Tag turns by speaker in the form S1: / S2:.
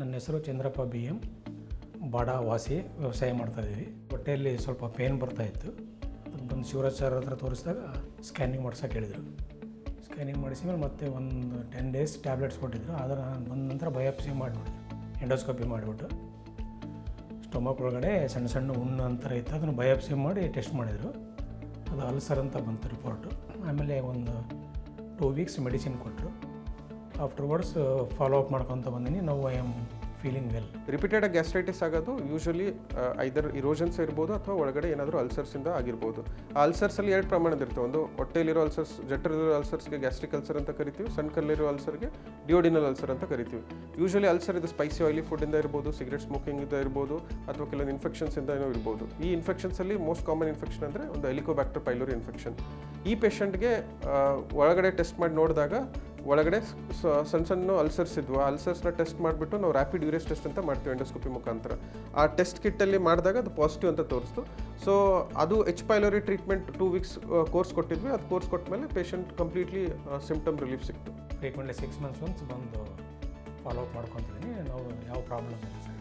S1: ನನ್ನ ಹೆಸರು Chandrappa B M ಬಾಡ ವಾಸಿ ವ್ಯವಸಾಯ ಮಾಡ್ತಾಯಿದ್ದೀವಿ. ಹೊಟ್ಟೆಯಲ್ಲಿ ಸ್ವಲ್ಪ ಪೇನ್ ಬರ್ತಾಯಿತ್ತು. ಅದಕ್ಕೆ ಬಂದು ಶಿವರಾಜ್ ಸರ್ ಹತ್ರ ತೋರಿಸಿದಾಗ ಸ್ಕ್ಯಾನಿಂಗ್ ಮಾಡ್ಸೋಕೆ ಹೇಳಿದರು. ಸ್ಕ್ಯಾನಿಂಗ್ ಮಾಡಿಸಿದ್ಮೇಲೆ ಮತ್ತೆ ಒಂದು 10 ಡೇಸ್ ಟ್ಯಾಬ್ಲೆಟ್ಸ್ ಕೊಟ್ಟಿದ್ದರು. ಅದರ ಬಂದ ನಂತರ ಬಯಾಪ್ಸಿ ಮಾಡಿಬಿಟ್ಟು ಎಂಡೋಸ್ಕೋಪಿ ಮಾಡಿಬಿಟ್ಟು ಸ್ಟೊಮಕ್ ಒಳಗಡೆ ಸಣ್ಣ ಸಣ್ಣ ಹುಣ್ಣು ಅಂತರ ಇತ್ತು. ಅದನ್ನು ಬಯಾಪ್ಸಿ ಮಾಡಿ ಟೆಸ್ಟ್ ಮಾಡಿದರು. ಅದು ಅಲ್ಸರ್ ಅಂತ ಬಂತು ರಿಪೋರ್ಟು. ಆಮೇಲೆ ಒಂದು 2 ವೀಕ್ಸ್ ಮೆಡಿಸಿನ್ ಕೊಟ್ಟರು. ಆಫ್ಟರ್ವರ್ಡ್ಸ್ ಫಾಲೋ ಅಪ್ ಮಾಡ್ಕೊತ ಬಂದೀನಿ. Now I am feeling well.
S2: Repeated gastritis ಆಗೋದು ಯೂಶಲಿ ಐದರ್ ಇರೋಷನ್ಸ್ ಇರ್ಬೋದು ಅಥವಾ ಒಳಗಡೆ ಏನಾದರೂ ಅಲ್ಸರ್ಸಿಂದ ಆಗಿರ್ಬೋದು. ಆ ಅಲ್ಸರ್ಸಲ್ಲಿ 2 ಪ್ರಮಾಣದ ಇರ್ತವೆ. ಒಂದು ಹೊಟ್ಟೆಯಲ್ಲಿರೋ ಅಲ್ಸರ್ಸ್, ಜಠರದಲ್ಲಿರೋ ಅಲ್ಸರ್ಸ್ಗೆ ಗ್ಯಾಸ್ಟ್ರಿಕ್ ಅಲ್ಸರ್ ಅಂತ ಕರಿತೀವಿ. ಸಣ್ಣ ಕಲ್ಲಿರೋ ಅಲ್ಸರ್ಗೆ ಡಿಯೋಡಿನಲ್ ಅಲ್ಸರ್ ಅಂತ ಕರಿತೀವಿ. ಯೂಶಲಿ ಅಲ್ಸರ್ ಇದು ಸ್ಪೈಸಿ ಆಯಿಲಿ ಫುಡ್ಡಿಂದ ಇರ್ಬೋದು, ಸಿಗರೇಟ್ ಸ್ಮೋಕಿಂಗಿಂದ ಇರ್ಬೋದು, ಅಥವಾ ಕೆಲವೊಂದು ಇನ್ಫೆಕ್ಷನ್ಸಿಂದ ಏನೋ ಇರ್ಬೋದು. ಈ ಇನ್ಫೆಕ್ಷನ್ಸಲ್ಲಿ ಮೋಸ್ಟ್ ಕಾಮನ್ ಇನ್ಫೆಕ್ಷನ್ ಅಂದರೆ ಒಂದು ಹೆಲಿಕೋಬ್ಯಾಕ್ಟರ್ ಪೈಲೋರಿ ಇನ್ಫೆಕ್ಷನ್. ಈ ಪೇಷಂಟ್ಗೆ ಒಳಗಡೆ ಟೆಸ್ಟ್ ಮಾಡಿ ನೋಡಿದಾಗ ಒಳಗಡೆ ಸಣ್ಣ ಸಣ್ಣ ಅಲ್ಸರ್ಸ್ ಇದ್ವು. ಆ ಅಲ್ಸರ್ಸ್ನ ಟೆಸ್ಟ್ ಮಾಡಿಬಿಟ್ಟು ನಾವು ರ್ಯಾಪಿಡ್ ಯೂರಿಯಸ್ ಟೆಸ್ಟ್ ಅಂತ ಮಾಡ್ತೀವಿ ಎಂಡೋಸ್ಕೋಪಿ ಮುಖಾಂತರ. ಆ ಟೆಸ್ಟ್ ಕಿಟ್ಟಲ್ಲಿ ಮಾಡಿದಾಗ ಅದು ಪಾಸಿಟಿವ್ ಅಂತ ತೋರಿಸ್ತು. ಸೊ ಅದು H pylori treatment 2 weeks course ಕೊಟ್ಟಿದ್ವಿ. ಅದು ಕೋರ್ಸ್ ಕೊಟ್ಟ ಮೇಲೆ ಪೇಷಂಟ್ ಕಂಪ್ಲೀಟ್ಲಿ ಸಿಂಪ್ಟಮ್ ರಿಲೀಫ್ ಸಿಕ್ತು.
S1: ಫ್ರೀಕ್ವೆಂಟ್ಲಿ 6 ಮಂತ್ಸ್ ಒನ್ಸ್ ಬಂದು ಫಾಲೋ ಅಪ್ ಮಾಡ್ಕೊತಿದ್ದೀನಿ. ನಾವು ಯಾವ ಪ್ರಾಬ್ಲಮ್ ಇಲ್ಲ ಸರ್.